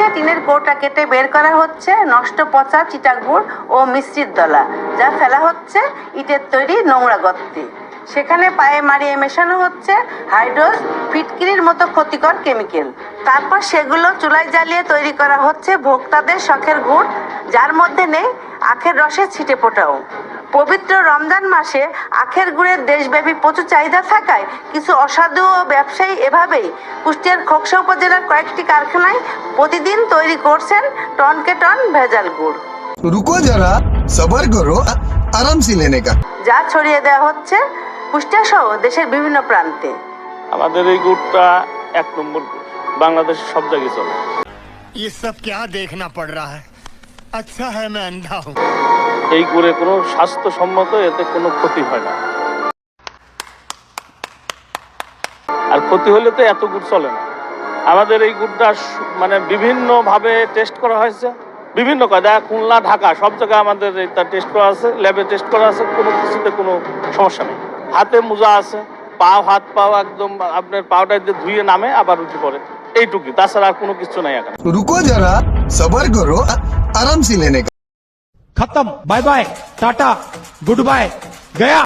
শেষে টিনের কৌটা কেটে বের করা হচ্ছে নষ্ট পচা চিটা গুড় ও মিষ্টির দলা, যা ফেলা হচ্ছে ইটের তৈরি নোংরা গর্তে। সেখানে পায়ে মারিয়ে মেশানো হচ্ছে হাইড্রোজ, ফিটকিরির মতো ক্ষতিকর কেমিক্যাল। তারপর সেগুলো চুলায় জ্বালিয়ে তৈরি করা হচ্ছে ভোক্তাদের শখের গুড়, যার মধ্যে নেই আখের রসের ছিটে ফোটাও। পবিত্র রমজান মাসে আখের গুড়ের দেশব্যাপী প্রচুর চাহিদা থাকায় কিছু অসাধু ও ব্যবসায়ী এভাবেই কুষ্টিয়ার খোকসা উপজেলার কয়েকটি কারখানায় প্রতিদিন তৈরি করছেন টনকে টন ভেজাল গুড়। রুকো যারা, সবার করো, আরাম সে লেনে কা। যা ছড়িয়ে দেওয়া হচ্ছে কুষ্টিয়া সহ দেশের বিভিন্ন প্রান্তে। আমাদের এই গুড়টা 1 নম্বর গুড়, বাংলাদেশের সব জায়গায় চলে। ये सब क्या देखना पड़ रहा है? अच्छा है मैं अंधा हूँ। এই গুড়ে কোনো স্বাস্থ্যসম্মত এতে কোনো ক্ষতি হয় না, আর ক্ষতি হলে তো এত গুড় চলে না। আমাদের এই গুড়টা মানে বিভিন্নভাবে টেস্ট করা হয়েছে, বিভিন্ন কায়দা, খুলনা, ঢাকা সব জায়গায় আমাদের এটা টেস্ট করা আছে, ল্যাবে টেস্ট করা আছে, কোনো কিছুতে কোনো সমস্যা নেই। হাতে মোজা আছে, হাত পাও একদম আপনার পাউডার দিয়ে ধুয়ে নামে আবার উঠে পড়ে, এইটুকুই, তাছাড়া আর কোনো কিছু নাই এখানে। রুকো যারা, সবার করো, আরাম সে লেনে কা। खत्म, bye bye, tata, goodbye, गया।